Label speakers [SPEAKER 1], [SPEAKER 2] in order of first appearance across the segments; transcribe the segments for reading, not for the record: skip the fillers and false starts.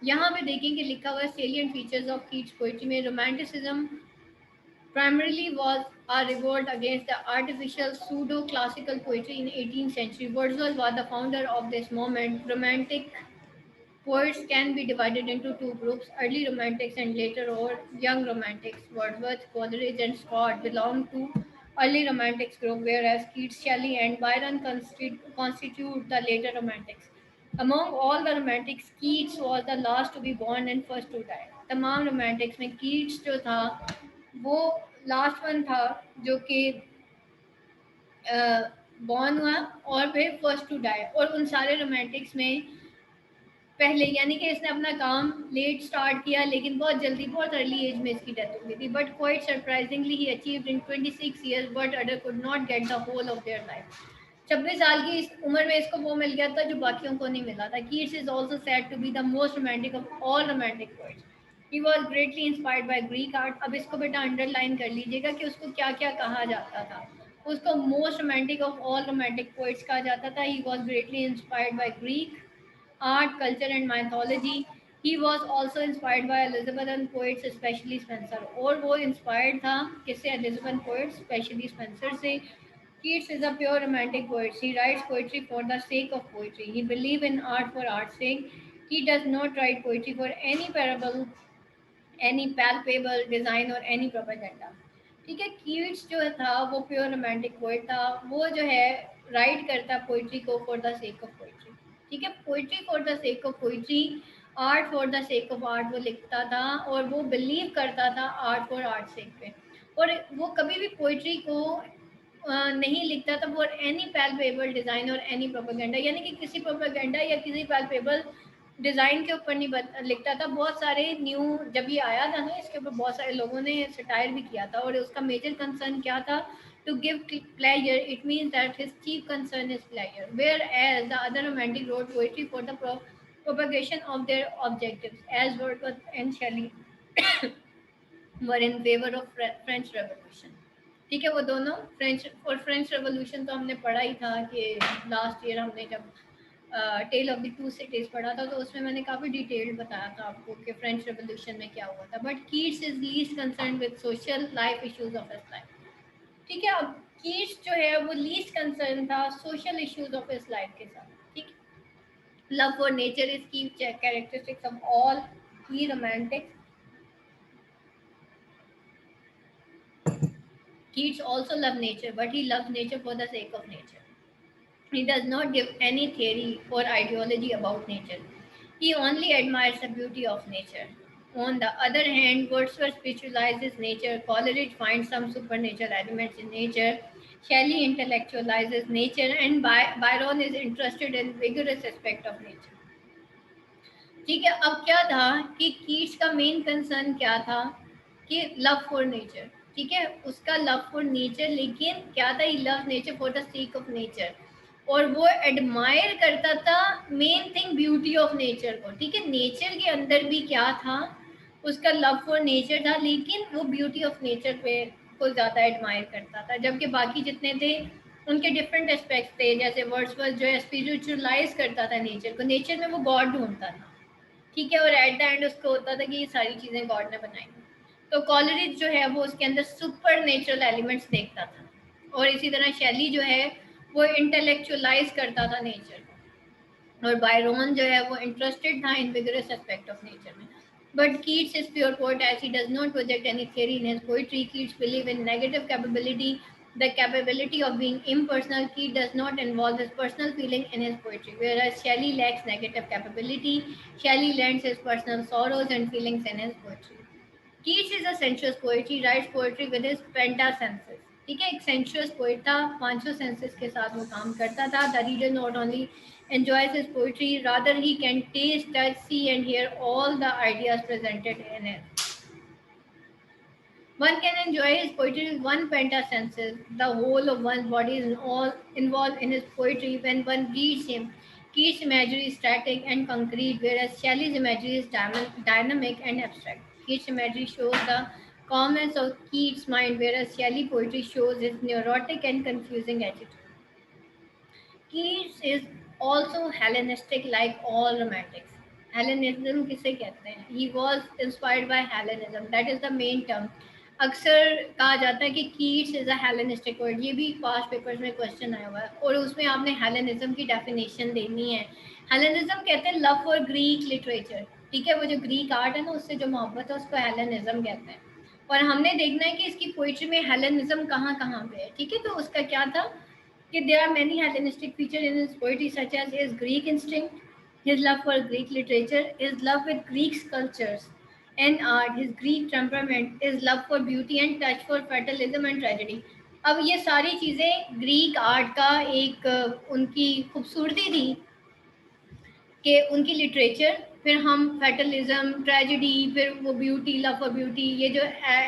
[SPEAKER 1] यहाँ पे देखें कि लिखा हुआ है salient features of Keats poetry में romanticism primarily was a revolt against the artificial pseudo-classical poetry in 18th century. Wordsworth was the founder of this movement. Romantic poets can be divided into two groups, early romantics and later or young romantics. Wordsworth, Coleridge and Scott belong to early romantics group, whereas Keats, Shelley and Byron constitute the later romantics. Among all the romantics, Keats was the last to be born and first to die. तमाम romantics में Keats जो था वो last one था जो कि born हुआ और फिर फर्स्ट टू डाई। और उन सारे रोमांटिक्स में पहले यानी कि इसने अपना काम लेट स्टार्ट किया लेकिन बहुत जल्दी बहुत अर्ली एज में इसकी डेथ हो गई थी। But quite surprisingly he achieved in 26 years but other could not get the whole of their life. 26 साल की इस उम्र में इसको वो मिल गया था जो बाकियों को नहीं मिला था। Keats is also said to be the most romantic of all romantic poets. He was greatly inspired by Greek art. अब इसको बेटा अंडरलाइन कर लीजिएगा कि उसको क्या क्या कहा जाता था। उसको most romantic of all romantic poets कहा जाता था। ही was greatly inspired by Greek art, culture, and mythology. He was also inspired by Elizabethan poets, especially Spenser. और वो inspired था किससे? Elizabethan poets, especially Spenser से। Keats is a pure romantic poet. He writes poetry for the sake of poetry. He believes in art for art's sake. He does not write poetry for any parable, any palpable design or any propaganda. ठीक है। Keats जो था वो pure romantic poet था। वो जो है right करता पोइट्री को for the sake of poetry. ठीक है। Poetry for the sake of poetry, art for the sake of art वो लिखता था और वो बिलीव करता था आर्ट फॉर आर्ट सेक पे। और वो कभी भी पोइट्री को नहीं लिखता था फॉर एनी पैल्पेबल डिजाइन और एनी प्रोपेगेंडा, यानी कि किसी प्रोपेगेंडा या किसी पैल्पेबल डिज़ाइन के ऊपर नहीं लिखता था। बहुत सारे न्यू जब ये आया था ना इसके ऊपर बहुत सारे लोगों ने सटायर भी किया था और उसका मेजर कंसर्न क्या था? To give pleasure. It means that his chief concern is pleasure, whereas the other romantic wrote poetry for the propagation of their objectives, as Wordsworth and Shelley were in favor of French Revolution। ठीक है। वो दोनों French और French revolution तो हमने पढ़ा ही था कि लास्ट ईयर हमने जब tale of the two cities पढ़ा था तो उसमें मैंने काफ़ी डिटेल्ड बताया था आपको कि फ्रेंच रेवोल्यूशन में क्या हुआ था। But Keats is least concern with social life issues of his life. ठीक है। अब कीट्स जो है वो लीस्ट कंसर्न था social issues of his life के साथ। ठीक। लव फॉर नेचर इज की कैरेक्टरिस्टिक्स ऑफ ऑल की Romantics. Keats also loved nature, but he loves nature for the sake of nature. He does not give any theory or ideology about nature. He only admires the beauty of nature. On the other hand, Wordsworth spiritualizes nature, Coleridge finds some supernatural elements in nature, Shelley intellectualizes nature, and Byron is interested in vigorous aspect of nature। ठीक है। अब क्या था कि Keats का main concern क्या था कि लव फॉर नेचर। ठीक है। उसका लव फॉर नेचर, लेकिन क्या था? He love nature for the sake of nature. और वो एडमायर करता था main thing beauty of nature को। ठीक है। नेचर के अंदर भी क्या था? उसका लव फॉर नेचर था, लेकिन वो ब्यूटी ऑफ नेचर पे को ज़्यादा एडमायर करता था। जबकि बाकी जितने थे उनके डिफरेंट एस्पेक्ट्स थे। जैसे वर्ड्सवर्थ जो है स्पिरिचुअलाइज करता था नेचर को, नेचर में वो गॉड ढूंढता था। ठीक है। और एट द एंड उसको होता था कि ये सारी चीज़ें गॉड ने बनाई। तो कॉलरिज जो है वो उसके अंदर सुपर नेचुरल एलिमेंट्स देखता था। और इसी तरह शैली जो है वो इंटेलेक्चुअलाइज करता था नेचर को। और बायरोन जो है वो इंटरेस्टेड था इन विगरस एस्पेक्ट ऑफ नेचर में। But Keats is pure poet as he does not project any theory in his poetry. Keats believe in negative capability, the capability of being impersonal. Keats does not involve his personal feeling in his poetry, whereas Shelley lacks negative capability. Shelley lends his personal sorrows and feelings in his poetry. Keats is a sensuous poet. He writes poetry with his pentasenses। ठीक है। एक sensuous poet था, पांचों senses के साथ वो काम करता था। The reader not only enjoys his poetry, rather he can taste, touch, see and hear all the ideas presented in it। One can enjoy his poetry with one pentasenses. The whole of one's body is all involved in his poetry when one reads him. Keats' imagery is static and concrete, whereas Shelley's imagery is dynamic and abstract. Keats' imagery shows the calmness of Keats' mind, whereas Shelley poetry shows his neurotic and confusing attitude. Keats is also Hellenistic like all romantics. Hellenism किसे कहते हैं? He was inspired by Hellenism, that is the main term. अक्सर कहा जाता है कि Keats is a Hellenistic word, ये भी पास्ट पेपर्स में क्वेश्चन आया हुआ है, और उसमें आपने हेलेनिज्म की डेफिनेशन देनी है। हेलेनिज्म कहते हैं लव फॉर ग्रीक लिटरेचर, ठीक है, वो जो ग्रीक आर्ट है ना उससे जो मोहब्बत है उसको हेलेनिज्म कहते हैं। और हमने देखना है कि इसकी पोइट्री में हेलेनिज्म कहाँ कहाँ पे है, ठीक है। तो उसका क्या था कि there are many Hellenistic features in his poetry, such as his Greek instinct, his love for Greek literature, his love with Greek sculptures and art, his Greek temperament, his love for beauty and touch for fatalism and tragedy. अब ये सारी चीज़ें Greek art का एक उनकी खूबसूरती थी कि उनकी लिटरेचर, फिर हम फैटलिज्म, ट्रेजेडी, फिर वो ब्यूटी, लव फॉर ब्यूटी, ये जो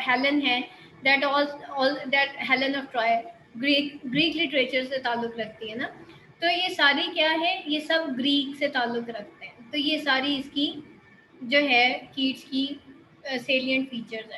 [SPEAKER 1] हेलन है, that all that Helen of Troy, Greek Greek literature से ताल्लुक़ रखती है ना। तो ये सारी क्या है, ये सब ग्रीक से ताल्लुक़ रखते हैं। तो ये सारी इसकी जो है कीट्स की सेलिएंट फीचर्स है।